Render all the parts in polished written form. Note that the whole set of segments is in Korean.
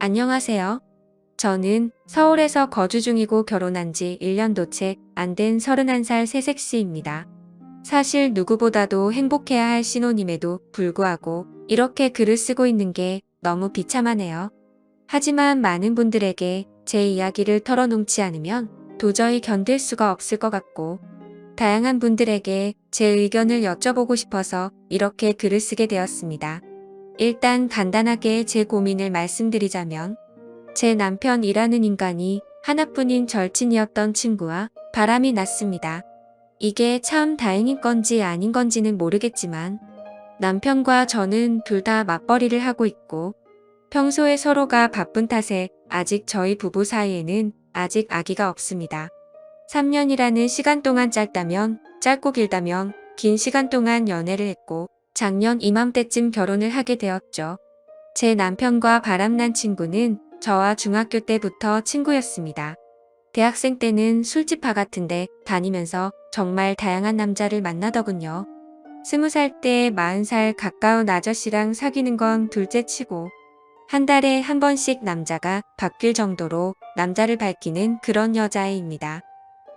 안녕하세요. 저는 서울에서 거주 중이고 결혼한 지 1년도 채 안 된 31살 새색시입니다. 사실 누구보다도 행복해야 할 신혼임에도 불구하고 이렇게 글을 쓰고 있는 게 너무 비참하네요. 하지만 많은 분들에게 제 이야기를 털어놓지 않으면 도저히 견딜 수가 없을 것 같고 다양한 분들에게 제 의견을 여쭤보고 싶어서 이렇게 글을 쓰게 되었습니다. 일단 간단하게 제 고민을 말씀드리자면 제 남편이라는 인간이 하나뿐인 절친이었던 친구와 바람이 났습니다. 이게 참 다행인 건지 아닌 건지는 모르겠지만 남편과 저는 둘 다 맞벌이를 하고 있고 평소에 서로가 바쁜 탓에 아직 저희 부부 사이에는 아직 아기가 없습니다. 3년이라는 시간 동안 짧다면 짧고 길다면 긴 시간 동안 연애를 했고 작년 이맘때쯤 결혼을 하게 되었죠. 제 남편과 바람난 친구는 저와 중학교 때부터 친구였습니다. 대학생 때는 술집바 같은데 다니면서 정말 다양한 남자를 만나더군요. 20살 때 40살 가까운 아저씨랑 사귀는 건 둘째치고 한 달에 한 번씩 남자가 바뀔 정도로 남자를 밝히는 그런 여자애입니다.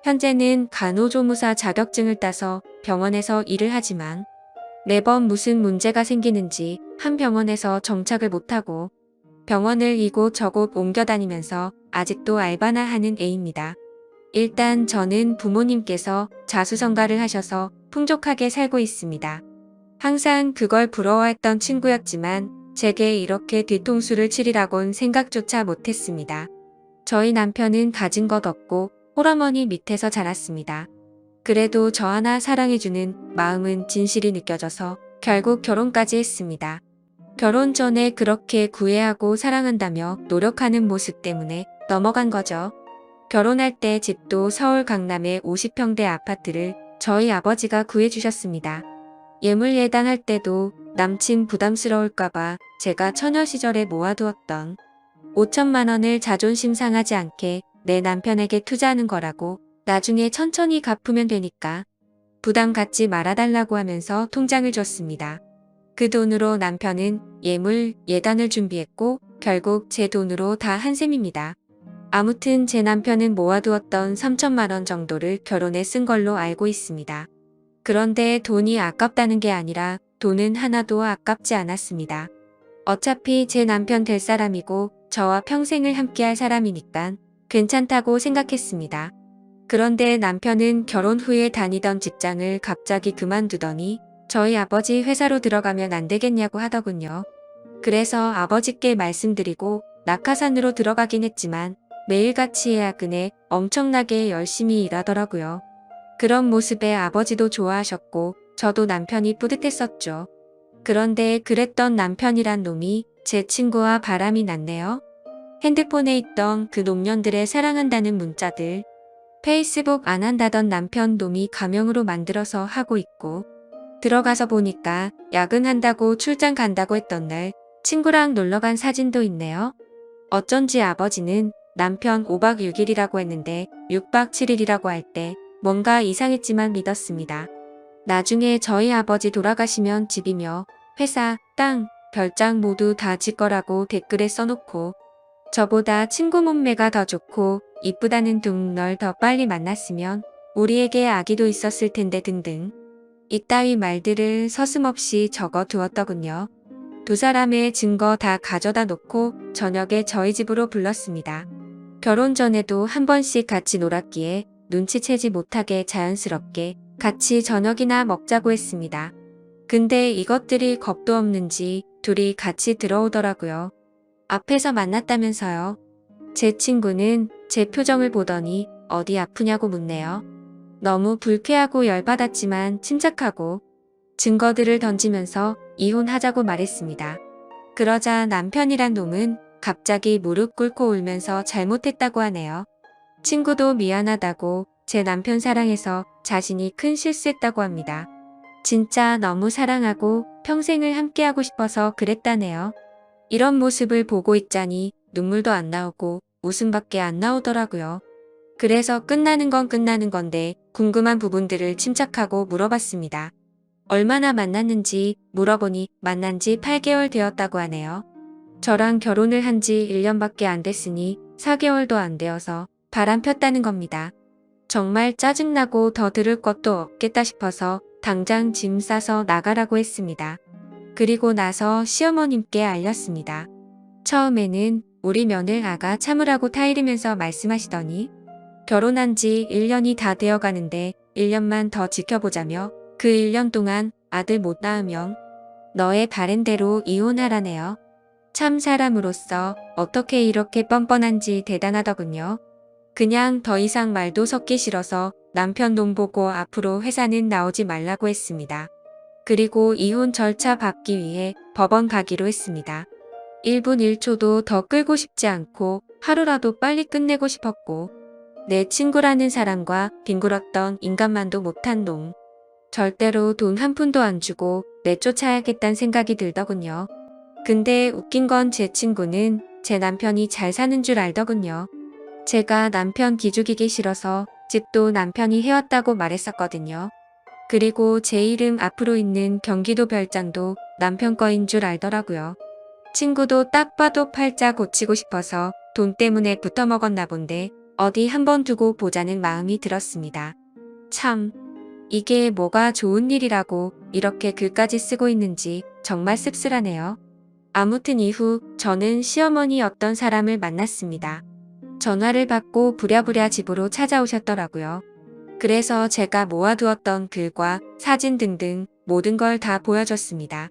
현재는 간호조무사 자격증을 따서 병원에서 일을 하지만 매번 무슨 문제가 생기는지 한 병원에서 정착을 못하고 병원을 이곳저곳 옮겨 다니면서 아직도 알바나 하는 애입니다. 일단 저는 부모님께서 자수성가를 하셔서 풍족하게 살고 있습니다. 항상 그걸 부러워했던 친구였지만 제게 이렇게 뒤통수를 치리라곤 생각조차 못했습니다. 저희 남편은 가진 것 없고 홀어머니 밑에서 자랐습니다. 그래도 저 하나 사랑해주는 마음은 진실이 느껴져서 결국 결혼까지 했습니다. 결혼 전에 그렇게 구애하고 사랑한다며 노력하는 모습 때문에 넘어간 거죠. 결혼할 때 집도 서울 강남의 50평대 아파트를 저희 아버지가 구해주셨습니다. 예물 예당할 때도 남친 부담스러울까봐 제가 처녀 시절에 모아두었던 5천만 원을 자존심 상하지 않게 내 남편에게 투자하는 거라고 나중에 천천히 갚으면 되니까 부담 갖지 말아달라고 하면서 통장을 줬습니다. 그 돈으로 남편은 예물, 예단을 준비했고 결국 제 돈으로 다 한 셈입니다. 아무튼 제 남편은 모아두었던 3천만 원 정도를 결혼에 쓴 걸로 알고 있습니다. 그런데 돈이 아깝다는 게 아니라 돈은 하나도 아깝지 않았습니다. 어차피 제 남편 될 사람이고 저와 평생을 함께할 사람이니까 괜찮다고 생각했습니다. 그런데 남편은 결혼 후에 다니던 직장을 갑자기 그만두더니 저희 아버지 회사로 들어가면 안 되겠냐고 하더군요. 그래서 아버지께 말씀드리고 낙하산으로 들어가긴 했지만 매일같이 야근에 엄청나게 열심히 일하더라고요. 그런 모습에 아버지도 좋아하셨고 저도 남편이 뿌듯했었죠. 그런데 그랬던 남편이란 놈이 제 친구와 바람이 났네요. 핸드폰에 있던 그 노년들의 사랑한다는 문자들, 페이스북 안 한다던 남편 놈이 가명으로 만들어서 하고 있고 들어가서 보니까 야근한다고 출장 간다고 했던 날 친구랑 놀러간 사진도 있네요. 어쩐지 아버지는 남편 5박 6일이라고 했는데 6박 7일이라고 할 때 뭔가 이상했지만 믿었습니다. 나중에 저희 아버지 돌아가시면 집이며 회사, 땅, 별장 모두 다 지 거라고 댓글에 써놓고 저보다 친구 몸매가 더 좋고 이쁘다는 둥 널 더 빨리 만났으면 우리에게 아기도 있었을 텐데 등등 이따위 말들을 서슴없이 적어 두었더군요. 두 사람의 증거 다 가져다 놓고 저녁에 저희 집으로 불렀습니다. 결혼 전에도 한 번씩 같이 놀았기에 눈치채지 못하게 자연스럽게 같이 저녁이나 먹자고 했습니다. 근데 이것들이 겁도 없는지 둘이 같이 들어오더라고요. 앞에서 만났다면서요. 제 친구는 제 표정을 보더니 어디 아프냐고 묻네요. 너무 불쾌하고 열받았지만 침착하고 증거들을 던지면서 이혼하자고 말했습니다. 그러자 남편이란 놈은 갑자기 무릎 꿇고 울면서 잘못했다고 하네요. 친구도 미안하다고 제 남편 사랑해서 자신이 큰 실수했다고 합니다. 진짜 너무 사랑하고 평생을 함께하고 싶어서 그랬다네요. 이런 모습을 보고 있자니 눈물도 안 나오고 웃음밖에 안 나오더라고요. 그래서 끝나는 건 끝나는 건데 궁금한 부분들을 침착하고 물어봤습니다. 얼마나 만났는지 물어보니 만난 지 8개월 되었다고 하네요. 저랑 결혼을 한 지 1년밖에 안 됐으니 4개월도 안 되어서 바람 폈다는 겁니다. 정말 짜증나고 더 들을 것도 없겠다 싶어서 당장 짐 싸서 나가라고 했습니다. 그리고 나서 시어머님께 알렸습니다. 처음에는 우리 며느리 아가 참으라고 타이르면서 말씀하시더니 결혼한 지 1년이 다 되어 가는데 1년만 더 지켜보자며 그 1년 동안 아들 못 낳으면 너의 바램대로 이혼하라네요. 참 사람으로서 어떻게 이렇게 뻔뻔한지 대단하더군요. 그냥 더 이상 말도 섞기 싫어서 남편 놈 보고 앞으로 회사는 나오지 말라고 했습니다. 그리고 이혼 절차 밟기 위해 법원 가기로 했습니다. 1분 1초도 더 끌고 싶지 않고 하루라도 빨리 끝내고 싶었고 내 친구라는 사람과 뒹굴었던 인간만도 못한 놈. 절대로 돈 한 푼도 안 주고 내쫓아야겠다는 생각이 들더군요. 근데 웃긴 건 제 친구는 제 남편이 잘 사는 줄 알더군요. 제가 남편 기죽이기 싫어서 집도 남편이 해왔다고 말했었거든요. 그리고 제 이름 앞으로 있는 경기도 별장도 남편 거인 줄 알더라고요. 친구도 딱 봐도 팔자 고치고 싶어서 돈 때문에 붙어먹었나 본데 어디 한번 두고 보자는 마음이 들었습니다. 참, 이게 뭐가 좋은 일이라고 이렇게 글까지 쓰고 있는지 정말 씁쓸하네요. 아무튼 이후 저는 시어머니 어떤 사람을 만났습니다. 전화를 받고 부랴부랴 집으로 찾아오셨더라고요. 그래서 제가 모아두었던 글과 사진 등등 모든 걸 다 보여줬습니다.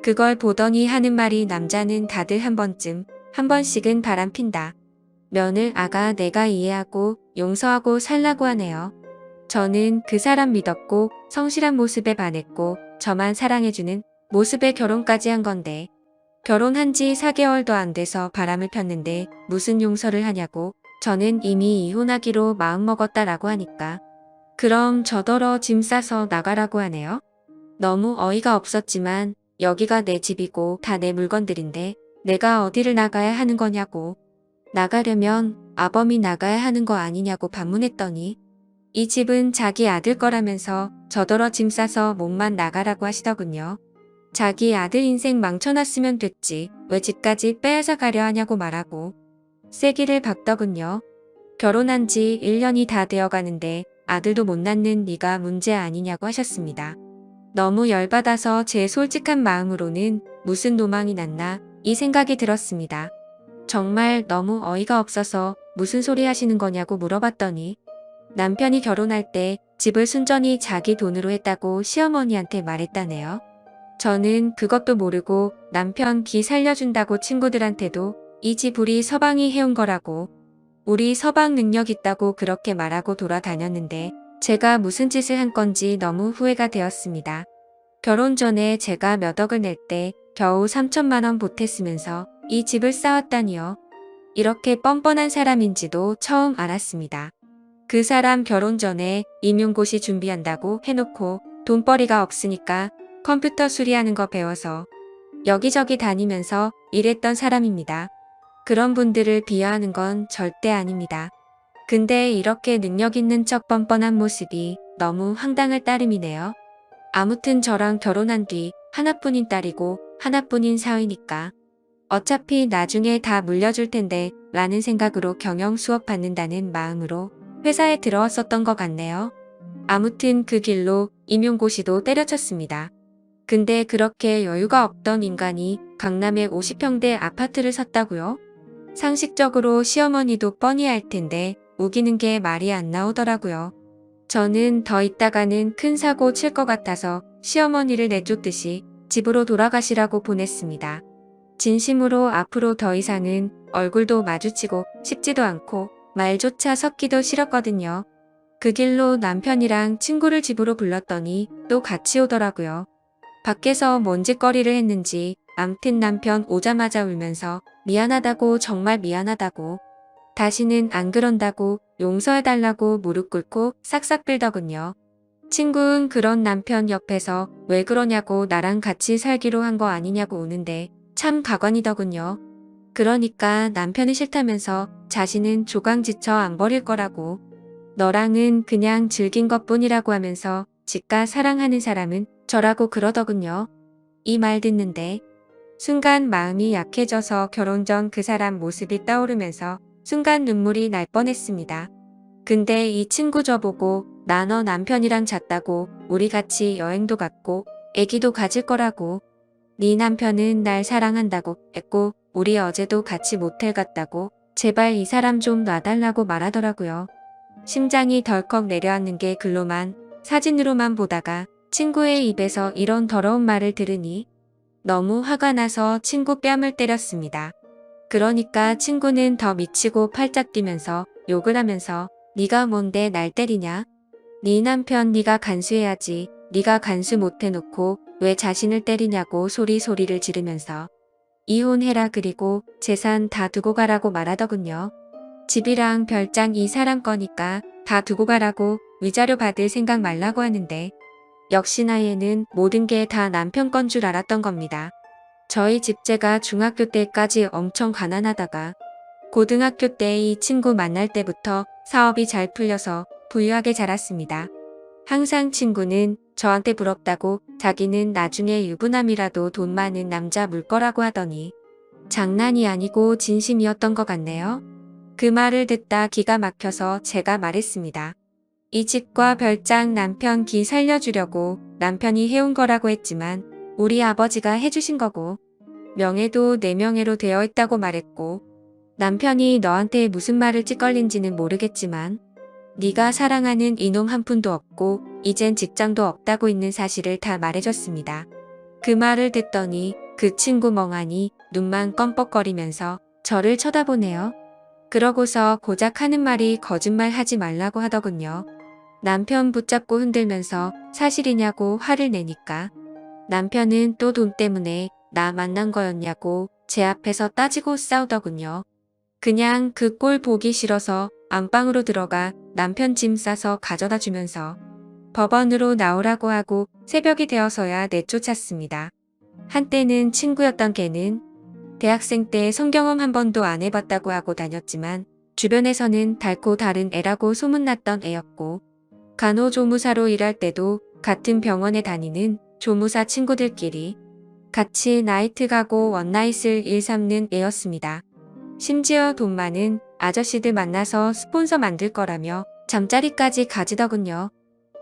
그걸 보더니 하는 말이 남자는 다들 한 번씩은 바람핀다. 며느리 아가 내가 이해하고 용서하고 살라고 하네요. 저는 그 사람 믿었고 성실한 모습에 반했고 저만 사랑해주는 모습에 결혼까지 한 건데 결혼한 지 4개월도 안 돼서 바람을 폈는데 무슨 용서를 하냐고 저는 이미 이혼하기로 마음먹었다라고 하니까 그럼 저더러 짐 싸서 나가라고 하네요. 너무 어이가 없었지만 여기가 내 집이고 다 내 물건들인데 내가 어디를 나가야 하는 거냐고 나가려면 아범이 나가야 하는 거 아니냐고 반문했더니 이 집은 자기 아들 거라면서 저더러 짐 싸서 몸만 나가라고 하시더군요. 자기 아들 인생 망쳐놨으면 됐지 왜 집까지 빼앗아 가려 하냐고 말하고 세기를 박더군요. 결혼한 지 1년이 다 되어 가는데 아들도 못 낳는 네가 문제 아니냐고 하셨습니다. 너무 열받아서 제 솔직한 마음으로는 무슨 노망이 났나 이 생각이 들었습니다. 정말 너무 어이가 없어서 무슨 소리 하시는 거냐고 물어봤더니 남편이 결혼할 때 집을 순전히 자기 돈으로 했다고 시어머니한테 말했다네요. 저는 그것도 모르고 남편 기 살려준다고 친구들한테도 이 집 우리 서방이 해온 거라고 우리 서방 능력 있다고 그렇게 말하고 돌아다녔는데 제가 무슨 짓을 한 건지 너무 후회가 되었습니다. 결혼 전에 제가 몇 억을 낼 때 겨우 3천만 원 보탰으면서 이 집을 쌓았다니요. 이렇게 뻔뻔한 사람인지도 처음 알았습니다. 그 사람 결혼 전에 임용고시 준비한다고 해놓고 돈벌이가 없으니까 컴퓨터 수리하는 거 배워서 여기저기 다니면서 일했던 사람입니다. 그런 분들을 비하하는 건 절대 아닙니다. 근데 이렇게 능력 있는 척 뻔뻔한 모습이 너무 황당할 따름이네요. 아무튼 저랑 결혼한 뒤 하나뿐인 딸이고 하나뿐인 사위니까 어차피 나중에 다 물려줄 텐데 라는 생각으로 경영 수업 받는다는 마음으로 회사에 들어왔었던 것 같네요. 아무튼 그 길로 임용고시도 때려쳤습니다. 근데 그렇게 여유가 없던 인간이 강남에 50평대 아파트를 샀다고요? 상식적으로 시어머니도 뻔히 알 텐데 우기는 게 말이 안 나오더라고요. 저는 더 있다가는 큰 사고 칠 것 같아서 시어머니를 내쫓듯이 집으로 돌아가시라고 보냈습니다. 진심으로 앞으로 더 이상은 얼굴도 마주치고 싶지도 않고 말조차 섞기도 싫었거든요. 그 길로 남편이랑 친구를 집으로 불렀더니 또 같이 오더라고요. 밖에서 뭔 짓거리를 했는지 암튼 남편 오자마자 울면서 미안하다고 정말 미안하다고 다시는 안 그런다고 용서해달라고 무릎 꿇고 싹싹 빌더군요. 친구는 그런 남편 옆에서 왜 그러냐고 나랑 같이 살기로 한 거 아니냐고 우는데 참 가관이더군요. 그러니까 남편이 싫다면서 자신은 조강지처 안 버릴 거라고 너랑은 그냥 즐긴 것뿐이라고 하면서 지가 사랑하는 사람은 저라고 그러더군요. 이 말 듣는데 순간 마음이 약해져서 결혼 전 그 사람 모습이 떠오르면서 순간 눈물이 날 뻔했습니다. 근데 이 친구 저보고 나 너 남편이랑 잤다고 우리 같이 여행도 갔고 애기도 가질 거라고 네 남편은 날 사랑한다고 했고 우리 어제도 같이 모텔 갔다고 제발 이 사람 좀 놔달라고 말하더라고요. 심장이 덜컥 내려앉는 게 글로만 사진으로만 보다가 친구의 입에서 이런 더러운 말을 들으니 너무 화가 나서 친구 뺨을 때렸습니다. 그러니까 친구는 더 미치고 팔짝 뛰면서 욕을 하면서 네가 뭔데 날 때리냐? 네 남편 네가 간수해야지. 네가 간수 못해놓고 왜 자신을 때리냐고 소리를 지르면서 이혼해라 그리고 재산 다 두고 가라고 말하더군요. 집이랑 별장 이 사람 거니까 다 두고 가라고 위자료 받을 생각 말라고 하는데 역시나 얘는 모든 게 다 남편 건 줄 알았던 겁니다. 저희 집제가 중학교 때까지 엄청 가난하다가 고등학교 때 이 친구 만날 때부터 사업이 잘 풀려서 부유하게 자랐습니다. 항상 친구는 저한테 부럽다고 자기는 나중에 유부남이라도 돈 많은 남자 물 거라고 하더니 장난이 아니고 진심이었던 것 같네요. 그 말을 듣다 기가 막혀서 제가 말했습니다. 이 집과 별장 남편 기 살려주려고 남편이 해온 거라고 했지만 우리 아버지가 해주신 거고 명예도 내 명예로 되어 있다고 말했고 남편이 너한테 무슨 말을 찌껄린지는 모르겠지만 네가 사랑하는 이놈 한 푼도 없고 이젠 직장도 없다고 있는 사실을 다 말해줬습니다. 그 말을 듣더니 그 친구 멍하니 눈만 껌뻑거리면서 저를 쳐다보네요. 그러고서 고작 하는 말이 거짓말 하지 말라고 하더군요. 남편 붙잡고 흔들면서 사실이냐고 화를 내니까 남편은 또 돈 때문에 나 만난 거였냐고 제 앞에서 따지고 싸우더군요. 그냥 그 꼴 보기 싫어서 안방으로 들어가 남편 짐 싸서 가져다 주면서 법원으로 나오라고 하고 새벽이 되어서야 내쫓았습니다. 한때는 친구였던 걔는 대학생 때 성경험 한 번도 안 해봤다고 하고 다녔지만 주변에서는 달고 다른 애라고 소문났던 애였고 간호조무사로 일할 때도 같은 병원에 다니는 조무사 친구들끼리 같이 나이트 가고 원나잇을 일삼는 애였습니다. 심지어 돈 많은 아저씨들 만나서 스폰서 만들 거라며 잠자리까지 가지더군요.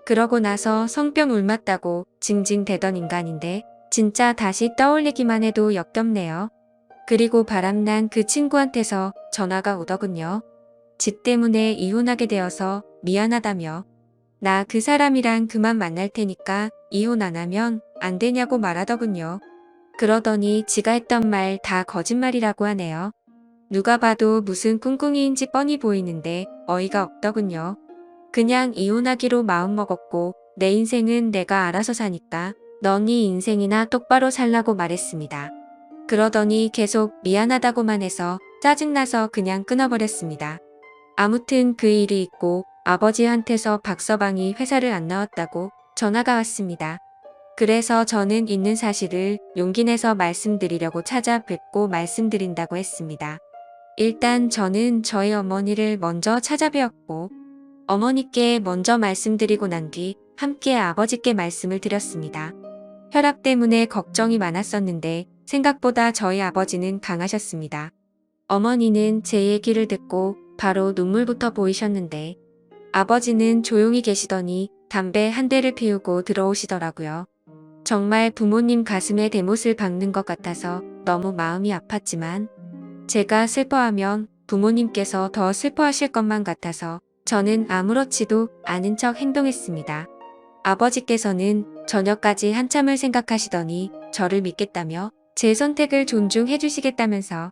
그러고 나서 성병 옮았다고 징징대던 인간인데 진짜 다시 떠올리기만 해도 역겹네요. 그리고 바람난 그 친구한테서 전화가 오더군요. 집 때문에 이혼하게 되어서 미안하다며 나 그 사람이랑 그만 만날 테니까 이혼 안 하면 안 되냐고 말하더군요. 그러더니 지가 했던 말 다 거짓말이라고 하네요. 누가 봐도 무슨 꿍꿍이인지 뻔히 보이는데 어이가 없더군요. 그냥 이혼하기로 마음먹었고 내 인생은 내가 알아서 사니까 넌 네 인생이나 똑바로 살라고 말했습니다. 그러더니 계속 미안하다고만 해서 짜증나서 그냥 끊어버렸습니다. 아무튼 그 일이 있고 아버지한테서 박서방이 회사를 안 나왔다고 전화가 왔습니다. 그래서 저는 있는 사실을 용기 내서 말씀드리려고 찾아뵙고 말씀드린다고 했습니다. 일단 저는 저희 어머니를 먼저 찾아뵈었고 어머니께 먼저 말씀드리고 난 뒤 함께 아버지께 말씀을 드렸습니다. 혈압 때문에 걱정이 많았었는데 생각보다 저희 아버지는 강하셨습니다. 어머니는 제 얘기를 듣고 바로 눈물부터 보이셨는데 아버지는 조용히 계시더니 담배 한 대를 피우고 들어오시더라고요. 정말 부모님 가슴에 대못을 박는 것 같아서 너무 마음이 아팠지만 제가 슬퍼하면 부모님께서 더 슬퍼하실 것만 같아서 저는 아무렇지도 않은 척 행동했습니다. 아버지께서는 저녁까지 한참을 생각하시더니 저를 믿겠다며 제 선택을 존중해 주시겠다면서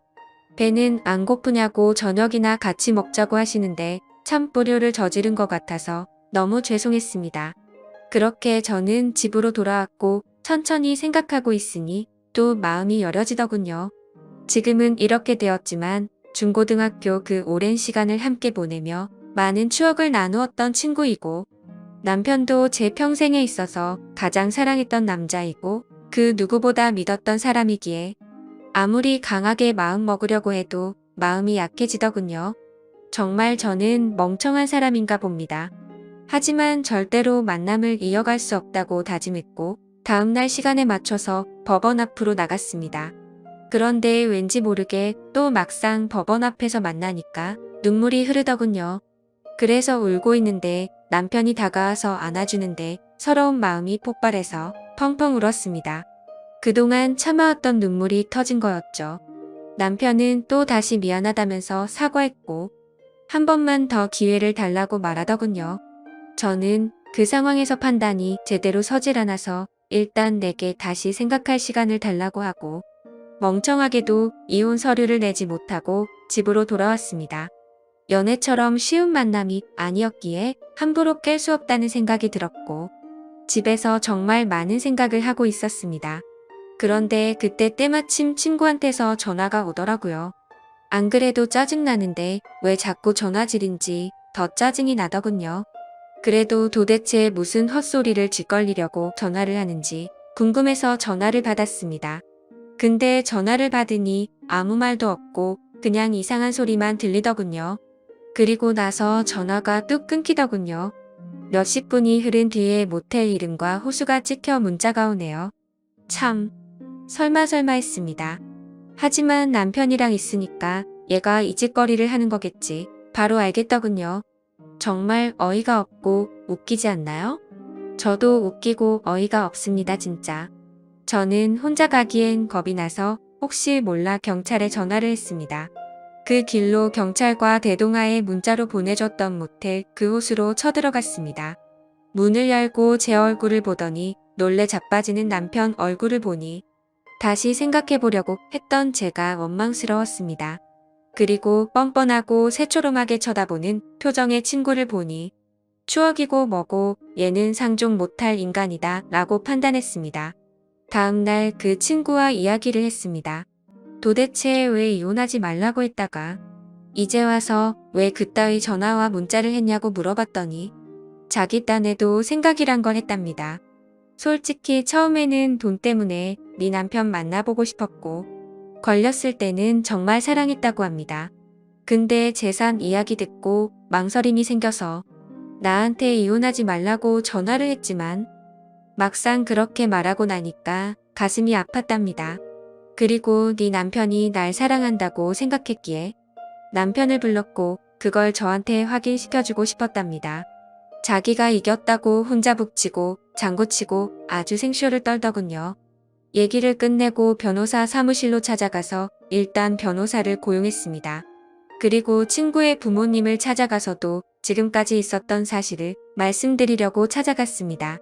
배는 안 고프냐고 저녁이나 같이 먹자고 하시는데 참 불효를 저지른 것 같아서 너무 죄송했습니다. 그렇게 저는 집으로 돌아왔고 천천히 생각하고 있으니 또 마음이 여려지더군요. 지금은 이렇게 되었지만 중고등학교 그 오랜 시간을 함께 보내며 많은 추억을 나누었던 친구이고 남편도 제 평생에 있어서 가장 사랑했던 남자이고 그 누구보다 믿었던 사람이기에 아무리 강하게 마음 먹으려고 해도 마음이 약해지더군요. 정말 저는 멍청한 사람인가 봅니다. 하지만 절대로 만남을 이어갈 수 없다고 다짐했고 다음날 시간에 맞춰서 법원 앞으로 나갔습니다. 그런데 왠지 모르게 또 막상 법원 앞에서 만나니까 눈물이 흐르더군요. 그래서 울고 있는데 남편이 다가와서 안아주는데 서러운 마음이 폭발해서 펑펑 울었습니다. 그동안 참아왔던 눈물이 터진 거였죠. 남편은 또 다시 미안하다면서 사과했고 한 번만 더 기회를 달라고 말하더군요. 저는 그 상황에서 판단이 제대로 서질 않아서 일단 내게 다시 생각할 시간을 달라고 하고 멍청하게도 이혼 서류를 내지 못하고 집으로 돌아왔습니다. 연애처럼 쉬운 만남이 아니었기에 함부로 깰 수 없다는 생각이 들었고 집에서 정말 많은 생각을 하고 있었습니다. 그런데 그때 때마침 친구한테서 전화가 오더라고요. 안 그래도 짜증나는데 왜 자꾸 전화질인지 더 짜증이 나더군요. 그래도 도대체 무슨 헛소리를 짓거리려고 전화를 하는지 궁금해서 전화를 받았습니다. 근데 전화를 받으니 아무 말도 없고 그냥 이상한 소리만 들리더군요. 그리고 나서 전화가 뚝 끊기더군요. 몇십 분이 흐른 뒤에 모텔 이름과 호수가 찍혀 문자가 오네요. 참, 설마 했습니다. 하지만 남편이랑 있으니까 얘가 이 짓거리를 하는 거겠지. 바로 알겠더군요. 정말 어이가 없고 웃기지 않나요? 저도 웃기고 어이가 없습니다, 진짜. 저는 혼자 가기엔 겁이 나서 혹시 몰라 경찰에 전화를 했습니다. 그 길로 경찰과 대동아에 문자로 보내줬던 모텔 그 호수로 쳐들어갔습니다. 문을 열고 제 얼굴을 보더니 놀래 자빠지는 남편 얼굴을 보니 다시 생각해보려고 했던 제가 원망스러웠습니다. 그리고 뻔뻔하고 새초롬하게 쳐다보는 표정의 친구를 보니 추억이고 뭐고 얘는 상종 못할 인간이다 라고 판단했습니다. 다음날 그 친구와 이야기를 했습니다. 도대체 왜 이혼하지 말라고 했다가 이제 와서 왜 그따위 전화와 문자를 했냐고 물어봤더니 자기 딴에도 생각이란 걸 했답니다. 솔직히 처음에는 돈 때문에 네 남편 만나보고 싶었고 걸렸을 때는 정말 사랑했다고 합니다. 근데 재산 이야기 듣고 망설임이 생겨서 나한테 이혼하지 말라고 전화를 했지만 막상 그렇게 말하고 나니까 가슴이 아팠답니다. 그리고 네 남편이 날 사랑한다고 생각했기에 남편을 불렀고 그걸 저한테 확인시켜주고 싶었답니다. 자기가 이겼다고 혼자 북치고 장구치고 아주 생쇼를 떨더군요. 얘기를 끝내고 변호사 사무실로 찾아가서 일단 변호사를 고용했습니다. 그리고 친구의 부모님을 찾아가서도 지금까지 있었던 사실을 말씀드리려고 찾아갔습니다.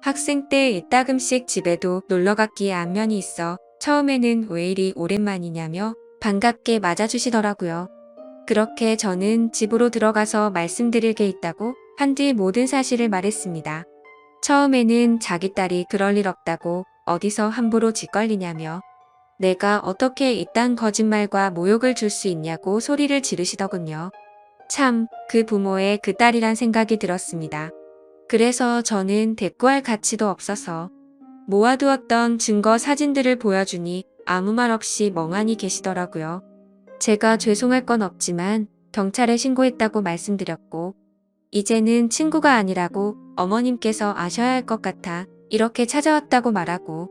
학생 때 이따금씩 집에도 놀러갔기에 안면이 있어 처음에는 왜 이리 오랜만이냐며 반갑게 맞아주시더라고요. 그렇게 저는 집으로 들어가서 말씀드릴 게 있다고 한 뒤 모든 사실을 말했습니다. 처음에는 자기 딸이 그럴 일 없다고 어디서 함부로 짓걸리냐며 내가 어떻게 이딴 거짓말과 모욕을 줄 수 있냐고 소리를 지르시더군요. 참, 그 부모의 그 딸이란 생각이 들었습니다. 그래서 저는 대꾸할 가치도 없어서 모아두었던 증거 사진들을 보여주니 아무 말 없이 멍하니 계시더라고요. 제가 죄송할 건 없지만 경찰에 신고했다고 말씀드렸고 이제는 친구가 아니라고 어머님께서 아셔야 할 것 같아 이렇게 찾아왔다고 말하고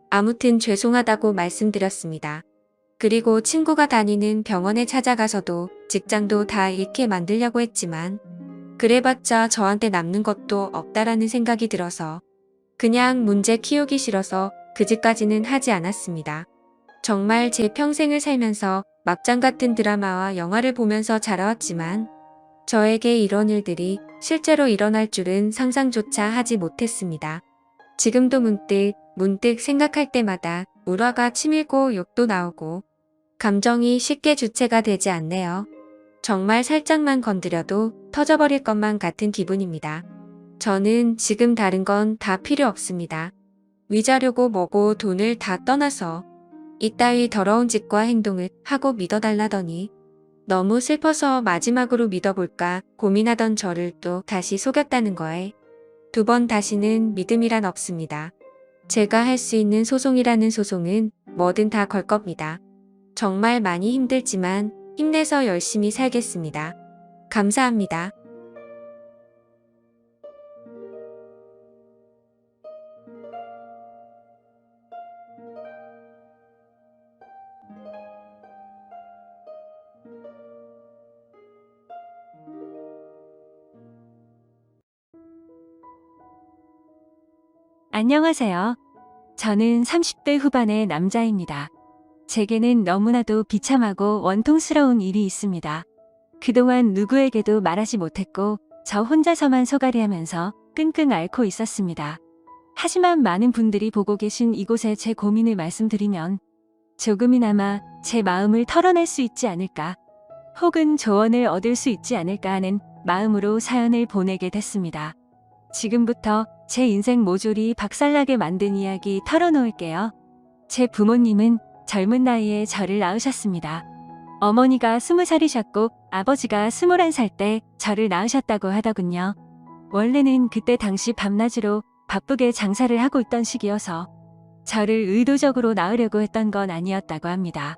아무튼 죄송하다고 말씀드렸습니다. 그리고 친구가 다니는 병원에 찾아가서도 직장도 다 잃게 만들려고 했지만 그래봤자 저한테 남는 것도 없다라는 생각이 들어서 그냥 문제 키우기 싫어서 그 집까지는 하지 않았습니다. 정말 제 평생을 살면서 막장 같은 드라마와 영화를 보면서 자라왔지만 저에게 이런 일들이 실제로 일어날 줄은 상상조차 하지 못했습니다. 지금도 문득 생각할 때마다 울화가 치밀고 욕도 나오고 감정이 쉽게 주체가 되지 않네요. 정말 살짝만 건드려도 터져버릴 것만 같은 기분입니다. 저는 지금 다른 건 다 필요 없습니다. 위자료고 뭐고 돈을 다 떠나서 이따위 더러운 짓과 행동을 하고 믿어달라더니 너무 슬퍼서 마지막으로 믿어볼까 고민하던 저를 또 다시 속였다는 거에 두 번 다시는 믿음이란 없습니다. 제가 할 수 있는 소송이라는 소송은 뭐든 다 걸 겁니다. 정말 많이 힘들지만 힘내서 열심히 살겠습니다. 감사합니다. 안녕하세요. 저는 30대 후반의 남자입니다. 제게는 너무나도 비참하고 원통스러운 일이 있습니다. 그동안 누구에게도 말하지 못했고 저 혼자서만 소갈이하면서 끙끙 앓고 있었습니다. 하지만 많은 분들이 보고 계신 이곳에 제 고민을 말씀드리면 조금이나마 제 마음을 털어낼 수 있지 않을까, 혹은 조언을 얻을 수 있지 않을까 하는 마음으로 사연을 보내게 됐습니다. 지금부터 제 인생 모조리 박살나게 만든 이야기 털어놓을게요. 제 부모님은 젊은 나이에 저를 낳으셨습니다. 어머니가 20살이셨고 아버지가 21살 때 저를 낳으셨다고 하더군요. 원래는 그때 당시 밤낮으로 바쁘게 장사를 하고 있던 시기여서 저를 의도적으로 낳으려고 했던 건 아니었다고 합니다.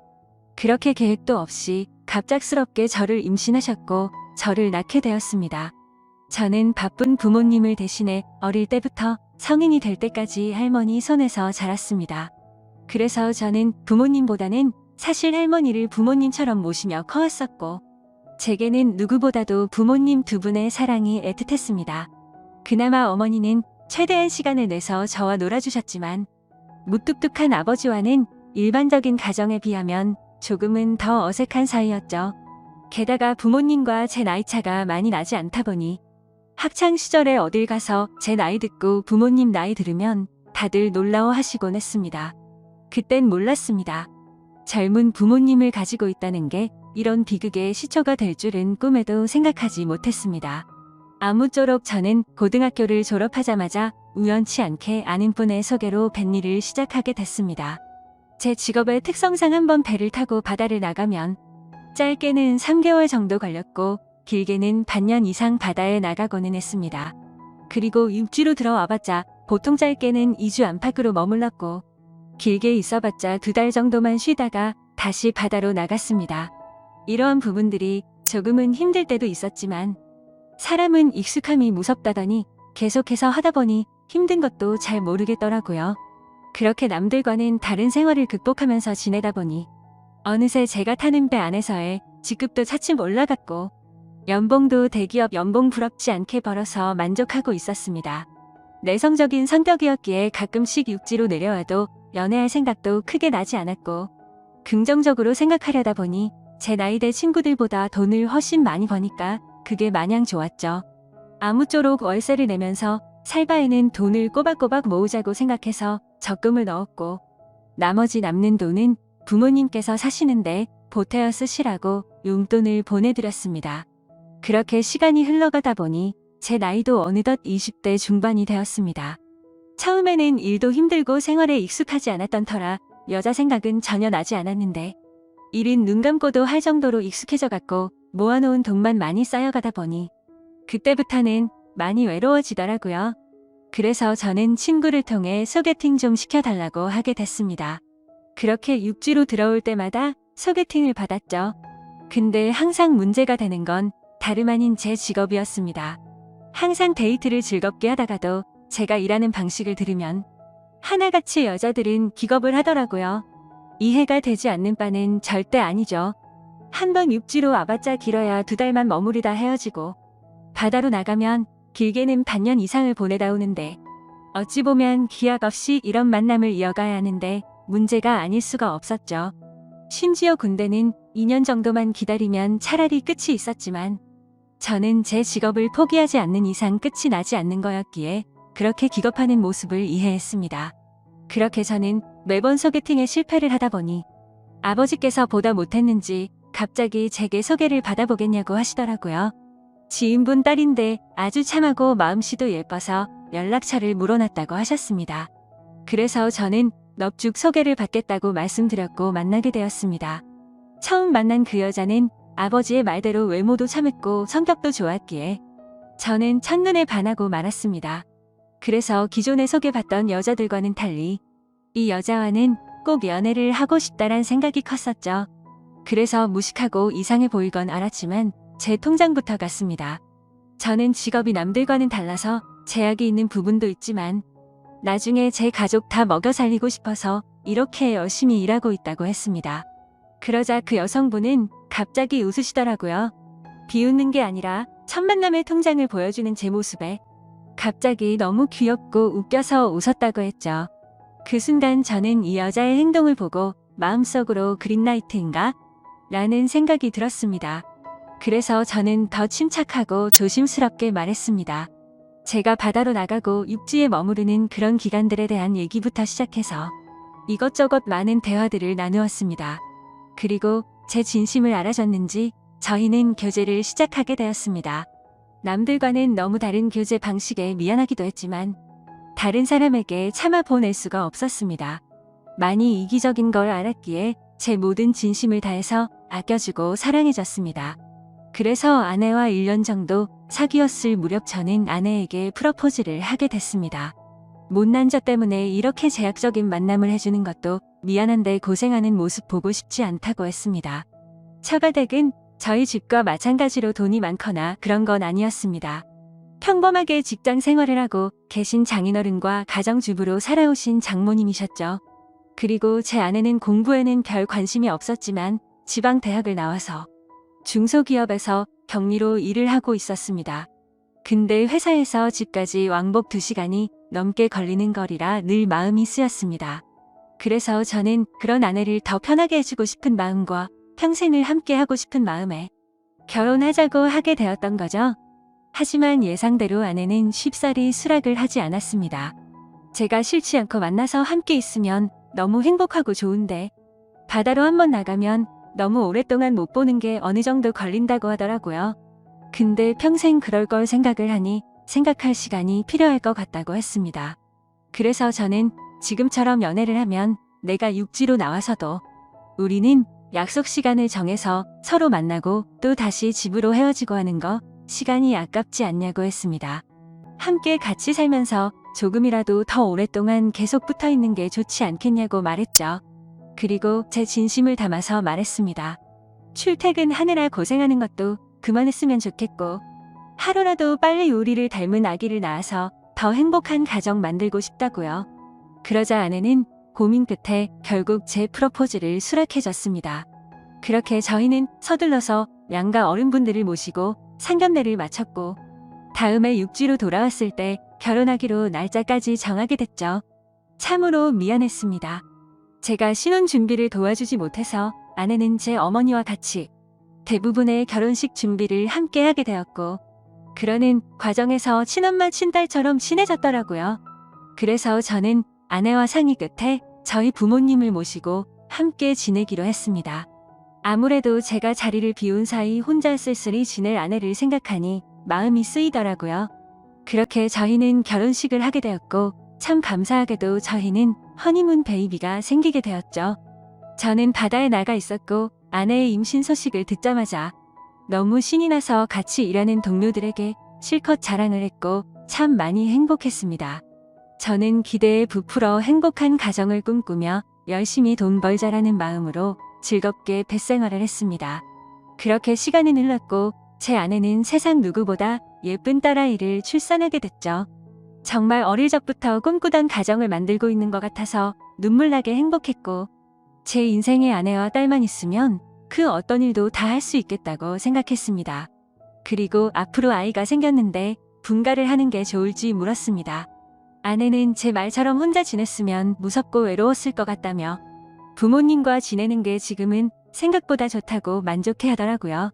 그렇게 계획도 없이 갑작스럽게 저를 임신하셨고 저를 낳게 되었습니다. 저는 바쁜 부모님을 대신해 어릴 때부터 성인이 될 때까지 할머니 손에서 자랐습니다. 그래서 저는 부모님보다는 사실 할머니를 부모님처럼 모시며 커왔었고, 제게는 누구보다도 부모님 두 분의 사랑이 애틋했습니다. 그나마 어머니는 최대한 시간을 내서 저와 놀아주셨지만 무뚝뚝한 아버지와는 일반적인 가정에 비하면 조금은 더 어색한 사이였죠. 게다가 부모님과 제 나이차가 많이 나지 않다 보니 학창 시절에 어딜 가서 제 나이 듣고 부모님 나이 들으면 다들 놀라워하시곤 했습니다. 그땐 몰랐습니다. 젊은 부모님을 가지고 있다는 게 이런 비극의 시초가 될 줄은 꿈에도 생각하지 못했습니다. 아무쪼록 저는 고등학교를 졸업하자마자 우연치 않게 아는 분의 소개로 뱃일을 시작하게 됐습니다. 제 직업의 특성상 한번 배를 타고 바다를 나가면 짧게는 3개월 정도 걸렸고 길게는 반년 이상 바다에 나가고는 했습니다. 그리고 육지로 들어와봤자 보통 짧게는 2주 안팎으로 머물렀고 길게 있어봤자 2달 정도만 쉬다가 다시 바다로 나갔습니다. 이러한 부분들이 조금은 힘들 때도 있었지만 사람은 익숙함이 무섭다더니 계속해서 하다 보니 힘든 것도 잘 모르겠더라고요. 그렇게 남들과는 다른 생활을 극복하면서 지내다 보니 어느새 제가 타는 배 안에서의 직급도 차츰 올라갔고 연봉도 대기업 연봉 부럽지 않게 벌어서 만족하고 있었습니다. 내성적인 성격이었기에 가끔씩 육지로 내려와도 연애할 생각도 크게 나지 않았고 긍정적으로 생각하려다 보니 제 나이대 친구들보다 돈을 훨씬 많이 버니까 그게 마냥 좋았죠. 아무쪼록 월세를 내면서 살 바에는 돈을 꼬박꼬박 모으자고 생각해서 적금을 넣었고 나머지 남는 돈은 부모님께서 사시는데 보태어 쓰시라고 용돈을 보내드렸습니다. 그렇게 시간이 흘러가다 보니 제 나이도 어느덧 20대 중반이 되었습니다. 처음에는 일도 힘들고 생활에 익숙하지 않았던 터라 여자 생각은 전혀 나지 않았는데 일은 눈 감고도 할 정도로 익숙해져 갔고 모아놓은 돈만 많이 쌓여가다 보니 그때부터는 많이 외로워지더라고요. 그래서 저는 친구를 통해 소개팅 좀 시켜달라고 하게 됐습니다. 그렇게 육지로 들어올 때마다 소개팅을 받았죠. 근데 항상 문제가 되는 건 다름 아닌 제 직업이었습니다. 항상 데이트를 즐겁게 하다가도 제가 일하는 방식을 들으면 하나같이 여자들은 기겁을 하더라고요. 이해가 되지 않는 바는 절대 아니죠. 한번 육지로 와봤자 길어야 2달만 머무르다 헤어지고 바다로 나가면 길게는 반년 이상을 보내다 오는데 어찌 보면 기약 없이 이런 만남을 이어가야 하는데 문제가 아닐 수가 없었죠. 심지어 군대는 2년 정도만 기다리면 차라리 끝이 있었지만 저는 제 직업을 포기하지 않는 이상 끝이 나지 않는 거였기에 그렇게 기겁하는 모습을 이해했습니다. 그렇게 저는 매번 소개팅에 실패를 하다 보니 아버지께서 보다 못했는지 갑자기 제게 소개를 받아보겠냐고 하시더라고요. 지인분 딸인데 아주 참하고 마음씨도 예뻐서 연락처를 물어놨다고 하셨습니다. 그래서 저는 넙죽 소개를 받겠다고 말씀드렸고 만나게 되었습니다. 처음 만난 그 여자는 아버지의 말대로 외모도 참했고 성격도 좋았기에 저는 첫눈에 반하고 말았습니다. 그래서 기존에 소개받던 여자들과는 달리 이 여자와는 꼭 연애를 하고 싶다란 생각이 컸었죠. 그래서 무식하고 이상해 보이건 알았지만 제 통장부터 갔습니다. 저는 직업이 남들과는 달라서 제약이 있는 부분도 있지만 나중에 제 가족 다 먹여 살리고 싶어서 이렇게 열심히 일하고 있다고 했습니다. 그러자 그 여성분은 갑자기 웃으시더라고요. 비웃는 게 아니라 첫 만남의 통장을 보여주는 제 모습에 갑자기 너무 귀엽고 웃겨서 웃었다고 했죠. 그 순간 저는 이 여자의 행동을 보고 마음속으로 그린라이트인가? 라는 생각이 들었습니다. 그래서 저는 더 침착하고 조심스럽게 말했습니다. 제가 바다로 나가고 육지에 머무르는 그런 기간들에 대한 얘기부터 시작해서 이것저것 많은 대화들을 나누었습니다. 그리고 제 진심을 알아줬는지 저희는 교제를 시작하게 되었습니다. 남들과는 너무 다른 교제 방식에 미안하기도 했지만 다른 사람에게 참아 보낼 수가 없었습니다. 많이 이기적인 걸 알았기에 제 모든 진심을 다해서 아껴주고 사랑해줬습니다. 그래서 아내와 1년 정도 사귀었을 무렵 저는 아내에게 프러포즈를 하게 됐습니다. 못난 저 때문에 이렇게 제약적인 만남을 해주는 것도 미안한데 고생하는 모습 보고 싶지 않다고 했습니다. 처가댁은 저희 집과 마찬가지로 돈이 많거나 그런 건 아니었습니다. 평범하게 직장 생활을 하고 계신 장인어른과 가정주부로 살아오신 장모님이셨죠. 그리고 제 아내는 공부에는 별 관심이 없었지만 지방 대학을 나와서 중소기업에서 격리로 일을 하고 있었습니다. 근데 회사에서 집까지 왕복 2시간이 넘게 걸리는 거리라 늘 마음이 쓰였습니다. 그래서 저는 그런 아내를 더 편하게 해주고 싶은 마음과 평생을 함께 하고 싶은 마음에 결혼하자고 하게 되었던 거죠. 하지만 예상대로 아내는 쉽사리 수락을 하지 않았습니다. 제가 싫지 않고 만나서 함께 있으면 너무 행복하고 좋은데 바다로 한번 나가면 너무 오랫동안 못 보는 게 어느 정도 걸린다고 하더라고요. 근데 평생 그럴 걸 생각을 하니 생각할 시간이 필요할 것 같다고 했습니다. 그래서 저는 지금처럼 연애를 하면 내가 육지로 나와서도 우리는 약속 시간을 정해서 서로 만나고 또 다시 집으로 헤어지고 하는 거 시간이 아깝지 않냐고 했습니다. 함께 같이 살면서 조금이라도 더 오랫동안 계속 붙어 있는 게 좋지 않겠냐고 말했죠. 그리고 제 진심을 담아서 말했습니다. 출퇴근하느라 고생하는 것도 그만했으면 좋겠고 하루라도 빨리 우리를 닮은 아기를 낳아서 더 행복한 가정 만들고 싶다고요. 그러자 아내는 고민 끝에 결국 제 프로포즈를 수락해줬습니다. 그렇게 저희는 서둘러서 양가 어른분들을 모시고 상견례를 마쳤고 다음에 육지로 돌아왔을 때 결혼하기로 날짜까지 정하게 됐죠. 참으로 미안했습니다. 제가 신혼 준비를 도와주지 못해서 아내는 제 어머니와 같이 대부분의 결혼식 준비를 함께 하게 되었고 그러는 과정에서 친엄마 친딸처럼 친해졌더라고요. 그래서 저는 아내와 상의 끝에 저희 부모님을 모시고 함께 지내기로 했습니다. 아무래도 제가 자리를 비운 사이 혼자 쓸쓸히 지낼 아내를 생각하니 마음이 쓰이더라고요. 그렇게 저희는 결혼식을 하게 되었고 참 감사하게도 저희는 허니문 베이비가 생기게 되었죠. 저는 바다에 나가 있었고 아내의 임신 소식을 듣자마자 너무 신이 나서 같이 일하는 동료들에게 실컷 자랑을 했고 참 많이 행복했습니다. 저는 기대에 부풀어 행복한 가정을 꿈꾸며 열심히 돈 벌자라는 마음으로 즐겁게 뱃생활을 했습니다. 그렇게 시간은 흘렀고 제 아내는 세상 누구보다 예쁜 딸아이를 출산하게 됐죠. 정말 어릴 적부터 꿈꾸던 가정을 만들고 있는 것 같아서 눈물나게 행복했고 제 인생에 아내와 딸만 있으면 그 어떤 일도 다 할 수 있겠다고 생각했습니다. 그리고 앞으로 아이가 생겼는데 분가를 하는 게 좋을지 물었습니다. 아내는 제 말처럼 혼자 지냈으면 무섭고 외로웠을 것 같다며 부모님과 지내는 게 지금은 생각보다 좋다고 만족해 하더라고요.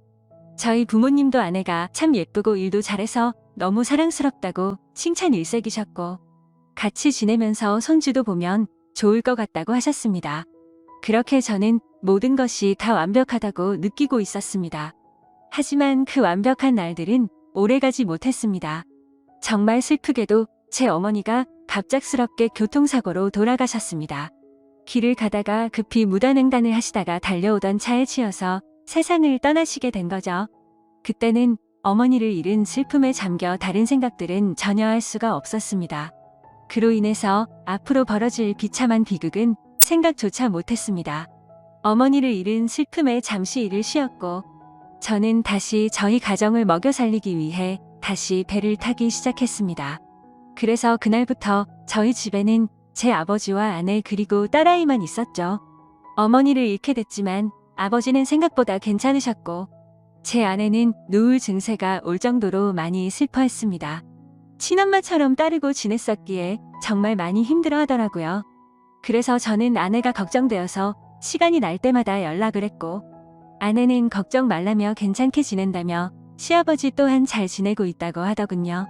저희 부모님도 아내가 참 예쁘고 일도 잘해서 너무 사랑스럽다고 칭찬 일색이셨고 같이 지내면서 손주도 보면 좋을 것 같다고 하셨습니다. 그렇게 저는 모든 것이 다 완벽하다고 느끼고 있었습니다. 하지만 그 완벽한 날들은 오래가지 못했습니다. 정말 슬프게도 제 어머니가 갑작스럽게 교통사고로 돌아가셨습니다. 길을 가다가 급히 무단횡단을 하시다가 달려오던 차에 치여서 세상을 떠나시게 된 거죠. 그때는 어머니를 잃은 슬픔에 잠겨 다른 생각들은 전혀 할 수가 없었습니다. 그로 인해서 앞으로 벌어질 비참한 비극은 생각조차 못했습니다. 어머니를 잃은 슬픔에 잠시 일을 쉬었고 저는 다시 저희 가정을 먹여 살리기 위해 다시 배를 타기 시작했습니다. 그래서 그날부터 저희 집에는 제 아버지와 아내 그리고 딸아이만 있었죠. 어머니를 잃게 됐지만 아버지는 생각보다 괜찮으셨고 제 아내는 노후 증세가 올 정도로 많이 슬퍼했습니다. 친엄마처럼 따르고 지냈었기에 정말 많이 힘들어 하더라고요. 그래서 저는 아내가 걱정되어서 시간이 날 때마다 연락을 했고, 아내는 걱정 말라며 괜찮게 지낸다며 시아버지 또한 잘 지내고 있다고 하더군요.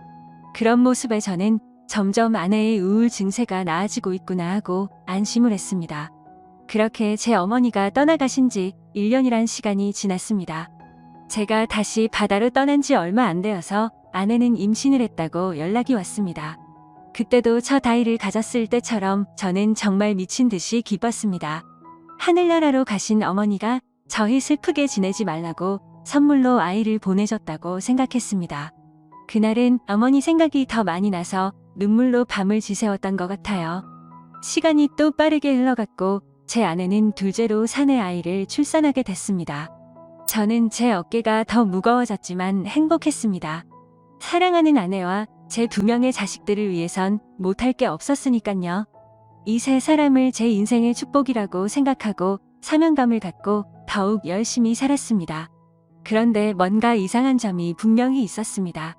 그런 모습에 저는 점점 아내의 우울 증세가 나아지고 있구나 하고 안심을 했습니다. 그렇게 제 어머니가 떠나가신 지 1년이란 시간이 지났습니다. 제가 다시 바다로 떠난 지 얼마 안 되어서 아내는 임신을 했다고 연락이 왔습니다. 그때도 첫 아이를 가졌을 때처럼 저는 정말 미친 듯이 기뻤습니다. 하늘나라로 가신 어머니가 저희 슬프게 지내지 말라고 선물로 아이를 보내줬다고 생각했습니다. 그날은 어머니 생각이 더 많이 나서 눈물로 밤을 지새웠던 것 같아요. 시간이 또 빠르게 흘러갔고 제 아내는 둘째로 사내 아이를 출산하게 됐습니다. 저는 제 어깨가 더 무거워졌지만 행복했습니다. 사랑하는 아내와 제 2명의 자식들을 위해선 못할 게 없었으니깐요. 이 세 사람을 제 인생의 축복이라고 생각하고 사명감을 갖고 더욱 열심히 살았습니다. 그런데 뭔가 이상한 점이 분명히 있었습니다.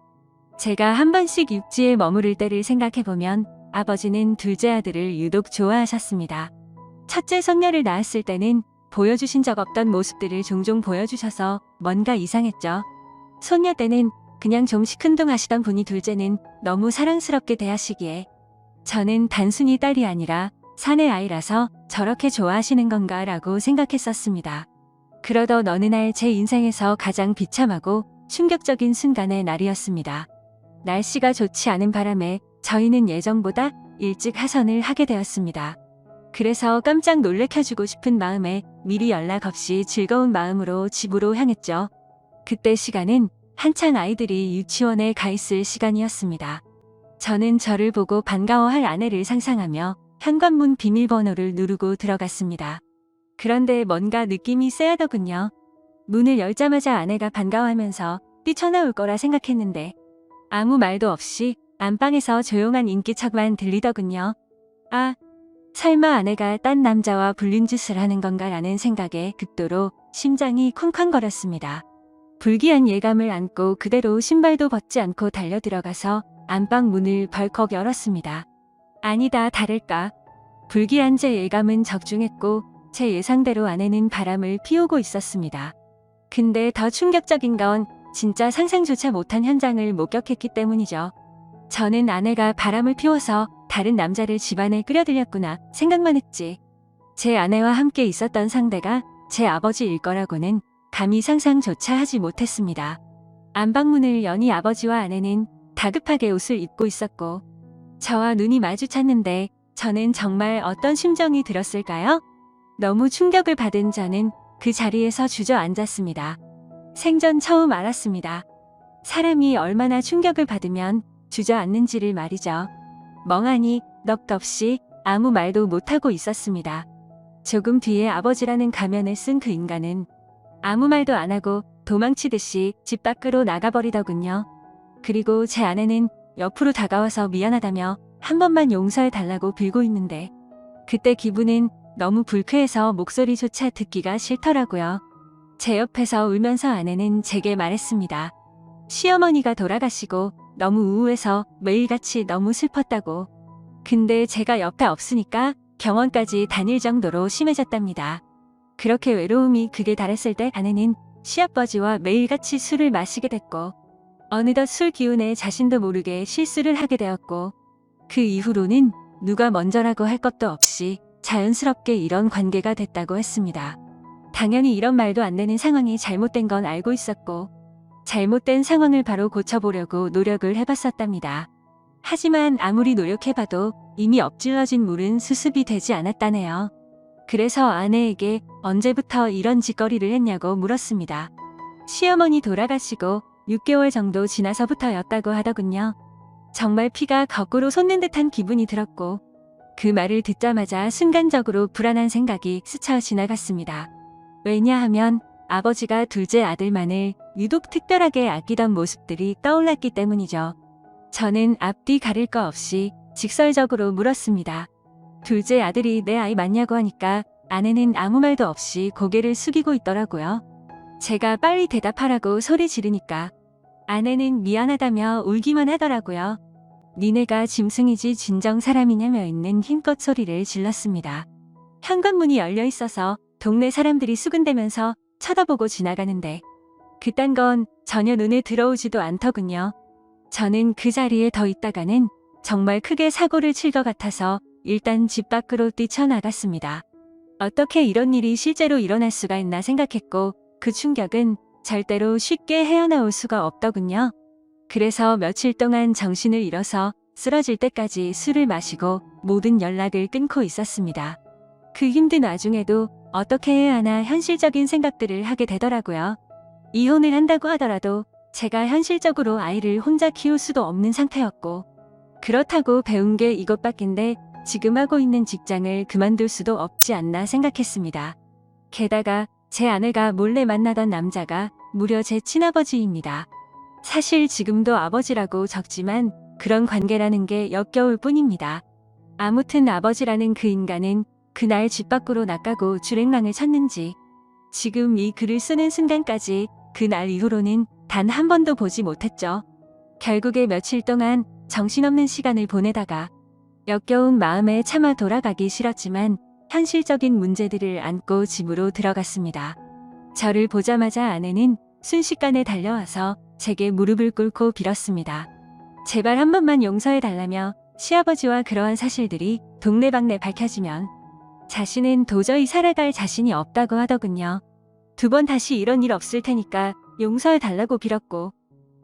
제가 한 번씩 육지에 머무를 때를 생각해보면 아버지는 둘째 아들을 유독 좋아하셨습니다. 첫째 손녀를 낳았을 때는 보여주신 적 없던 모습들을 종종 보여주셔서 뭔가 이상했죠. 손녀 때는 그냥 좀 시큰둥하시던 분이 둘째는 너무 사랑스럽게 대하시기에 저는 단순히 딸이 아니라 사내 아이라서 저렇게 좋아하시는 건가 라고 생각했었습니다. 그러던 어느 날 제 인생에서 가장 비참하고 충격적인 순간의 날이었습니다. 날씨가 좋지 않은 바람에 저희는 예정보다 일찍 하선을 하게 되었습니다. 그래서 깜짝 놀래켜주고 싶은 마음에 미리 연락 없이 즐거운 마음으로 집으로 향했죠. 그때 시간은 한창 아이들이 유치원에 가 있을 시간이었습니다. 저는 저를 보고 반가워할 아내를 상상하며 현관문 비밀번호를 누르고 들어갔습니다. 그런데 뭔가 느낌이 쎄하더군요. 문을 열자마자 아내가 반가워하면서 뛰쳐나올 거라 생각했는데 아무 말도 없이 안방에서 조용한 인기척만 들리더군요. 아, 설마 아내가 딴 남자와 불륜 짓을 하는 건가라는 생각에 극도로 심장이 쿵쾅거렸습니다. 불길한 예감을 안고 그대로 신발도 벗지 않고 달려 들어가서 안방 문을 벌컥 열었습니다. 아니다 다를까. 불길한 제 예감은 적중했고 제 예상대로 아내는 바람을 피우고 있었습니다. 근데 더 충격적인 건 진짜 상상조차 못한 현장을 목격했기 때문이죠. 저는 아내가 바람을 피워서 다른 남자를 집안에 끌어들였구나 생각만 했지. 제 아내와 함께 있었던 상대가 제 아버지일 거라고는 감히 상상조차 하지 못했습니다. 안방문을 여니 아버지와 아내는 다급하게 옷을 입고 있었고 저와 눈이 마주쳤는데 저는 정말 어떤 심정이 들었을까요? 너무 충격을 받은 저는 그 자리에서 주저앉았습니다. 생전 처음 알았습니다. 사람이 얼마나 충격을 받으면 주저앉는지를 말이죠. 멍하니 넋없이 아무 말도 못하고 있었습니다. 조금 뒤에 아버지라는 가면을 쓴 그 인간은 아무 말도 안 하고 도망치듯이 집 밖으로 나가버리더군요. 그리고 제 아내는 옆으로 다가와서 미안하다며 한 번만 용서해달라고 빌고 있는데 그때 기분은 너무 불쾌해서 목소리조차 듣기가 싫더라고요. 제 옆에서 울면서 아내는 제게 말했습니다. 시어머니가 돌아가시고 너무 우울해서 매일같이 너무 슬펐다고. 근데 제가 옆에 없으니까 병원까지 다닐 정도로 심해졌답니다. 그렇게 외로움이 극에 달했을 때 아내는 시아버지와 매일같이 술을 마시게 됐고 어느덧 술 기운에 자신도 모르게 실수를 하게 되었고 그 이후로는 누가 먼저라고 할 것도 없이 자연스럽게 이런 관계가 됐다고 했습니다. 당연히 이런 말도 안 되는 상황이 잘못된 건 알고 있었고 잘못된 상황을 바로 고쳐보려고 노력을 해봤었답니다. 하지만 아무리 노력해봐도 이미 엎질러진 물은 수습이 되지 않았다네요. 그래서 아내에게 언제부터 이런 짓거리를 했냐고 물었습니다. 시어머니 돌아가시고 6개월 정도 지나서부터였다고 하더군요. 정말 피가 거꾸로 솟는 듯한 기분이 들었고 그 말을 듣자마자 순간적으로 불안한 생각이 스쳐 지나갔습니다. 왜냐하면 아버지가 둘째 아들만을 유독 특별하게 아끼던 모습들이 떠올랐기 때문이죠. 저는 앞뒤 가릴 거 없이 직설적으로 물었습니다. 둘째 아들이 내 아이 맞냐고 하니까 아내는 아무 말도 없이 고개를 숙이고 있더라고요. 제가 빨리 대답하라고 소리 지르니까 아내는 미안하다며 울기만 하더라고요. 니네가 짐승이지 진정 사람이냐며 있는 힘껏 소리를 질렀습니다. 현관문이 열려 있어서 동네 사람들이 수근대면서 쳐다보고 지나가는데 그딴 건 전혀 눈에 들어오지도 않더군요. 저는 그 자리에 더 있다가는 정말 크게 사고를 칠 것 같아서 일단 집 밖으로 뛰쳐나갔습니다. 어떻게 이런 일이 실제로 일어날 수가 있나 생각했고 그 충격은 절대로 쉽게 헤어나올 수가 없더군요. 그래서 며칠 동안 정신을 잃어서 쓰러질 때까지 술을 마시고 모든 연락을 끊고 있었습니다. 그 힘든 와중에도 어떻게 해야 하나 현실적인 생각들을 하게 되더라고요. 이혼을 한다고 하더라도 제가 현실적으로 아이를 혼자 키울 수도 없는 상태였고 그렇다고 배운 게 이것밖인데 지금 하고 있는 직장을 그만둘 수도 없지 않나 생각했습니다. 게다가 제 아내가 몰래 만나던 남자가 무려 제 친아버지입니다. 사실 지금도 아버지라고 적지만 그런 관계라는 게 역겨울 뿐입니다. 아무튼 아버지라는 그 인간은 그날 집 밖으로 나가고 주랭랑을 쳤는지 지금 이 글을 쓰는 순간까지 그날 이후로는 단 한 번도 보지 못했죠. 결국에 며칠 동안 정신없는 시간을 보내다가 역겨운 마음에 차마 돌아가기 싫었지만 현실적인 문제들을 안고 집으로 들어갔습니다. 저를 보자마자 아내는 순식간에 달려와서 제게 무릎을 꿇고 빌었습니다. 제발 한 번만 용서해달라며 시아버지와 그러한 사실들이 동네방네 밝혀지면 자신은 도저히 살아갈 자신이 없다고 하더군요. 2번 다시 이런 일 없을 테니까 용서해달라고 빌었고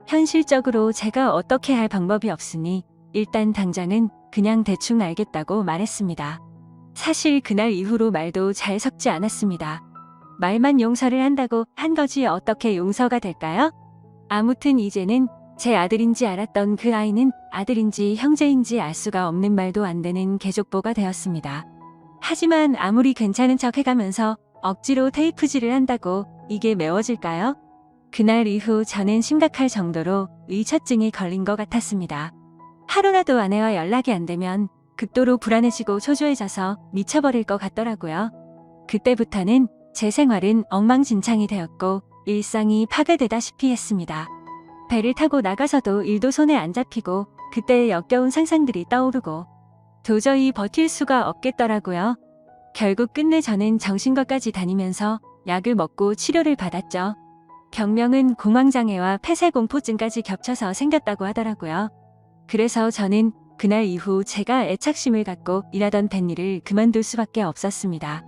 현실적으로 제가 어떻게 할 방법이 없으니 일단 당장은 그냥 대충 알겠다고 말했습니다. 사실 그날 이후로 말도 잘 섞지 않았습니다. 말만 용서를 한다고 한 거지 어떻게 용서가 될까요? 아무튼 이제는 제 아들인지 알았던 그 아이는 아들인지 형제인지 알 수가 없는 말도 안 되는 개족보가 되었습니다. 하지만 아무리 괜찮은 척 해가면서 억지로 테이프질을 한다고 이게 메워질까요? 그날 이후 저는 심각할 정도로 의처증이 걸린 것 같았습니다. 하루라도 아내와 연락이 안 되면 극도로 불안해지고 초조해져서 미쳐버릴 것 같더라고요. 그때부터는 제 생활은 엉망진창이 되었고 일상이 파괴되다시피 했습니다. 배를 타고 나가서도 일도 손에 안 잡히고 그때의 역겨운 상상들이 떠오르고 도저히 버틸 수가 없겠더라고요. 결국 끝내 저는 정신과까지 다니면서 약을 먹고 치료를 받았죠. 병명은 공황장애와 폐쇄공포증까지 겹쳐서 생겼다고 하더라고요. 그래서 저는 그날 이후 제가 애착심을 갖고 일하던 뱃일을 그만둘 수밖에 없었습니다.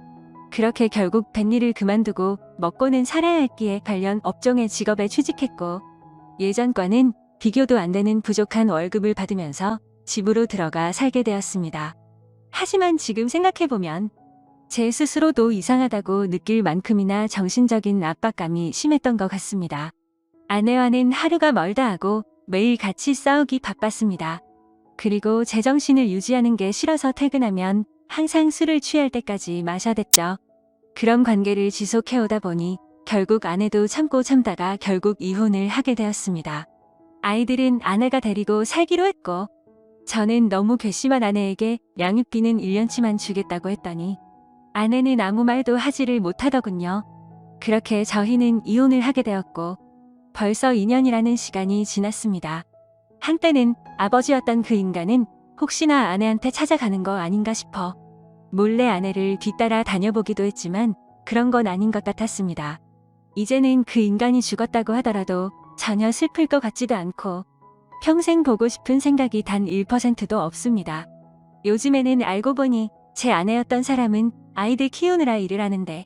그렇게 결국 뱃일을 그만두고 먹고는 살아야 했기에 관련 업종의 직업에 취직했고 예전과는 비교도 안 되는 부족한 월급을 받으면서 집으로 들어가 살게 되었습니다. 하지만 지금 생각해보면 제 스스로도 이상하다고 느낄 만큼이나 정신적인 압박감이 심했던 것 같습니다. 아내와는 하루가 멀다 하고 매일 같이 싸우기 바빴습니다. 그리고 제정신을 유지하는 게 싫어서 퇴근하면 항상 술을 취할 때까지 마셔댔죠. 그런 관계를 지속해오다 보니 결국 아내도 참고 참다가 결국 이혼을 하게 되었습니다. 아이들은 아내가 데리고 살기로 했고 저는 너무 괘씸한 아내에게 양육비는 1년치만 주겠다고 했더니 아내는 아무 말도 하지를 못하더군요. 그렇게 저희는 이혼을 하게 되었고 벌써 2년이라는 시간이 지났습니다. 한때는 아버지였던 그 인간은 혹시나 아내한테 찾아가는 거 아닌가 싶어 몰래 아내를 뒤따라 다녀보기도 했지만 그런 건 아닌 것 같았습니다. 이제는 그 인간이 죽었다고 하더라도 전혀 슬플 것 같지도 않고 평생 보고 싶은 생각이 단 1%도 없습니다. 요즘에는 알고 보니 제 아내였던 사람은 아이들 키우느라 일을 하는데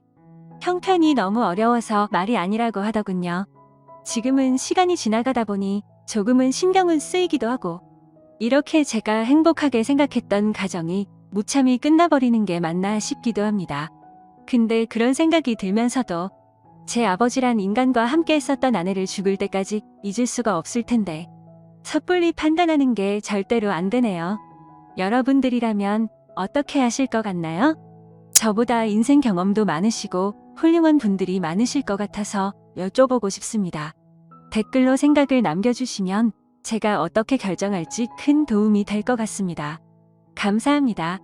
형편이 너무 어려워서 말이 아니라고 하더군요. 지금은 시간이 지나가다 보니 조금은 신경은 쓰이기도 하고 이렇게 제가 행복하게 생각했던 가정이 무참히 끝나버리는 게 맞나 싶기도 합니다. 근데 그런 생각이 들면서도 제 아버지란 인간과 함께 했었던 아내를 죽을 때까지 잊을 수가 없을 텐데 섣불리 판단하는 게 절대로 안 되네요. 여러분들이라면 어떻게 하실 것 같나요? 저보다 인생 경험도 많으시고 훌륭한 분들이 많으실 것 같아서 여쭤보고 싶습니다. 댓글로 생각을 남겨주시면 제가 어떻게 결정할지 큰 도움이 될 것 같습니다. 감사합니다.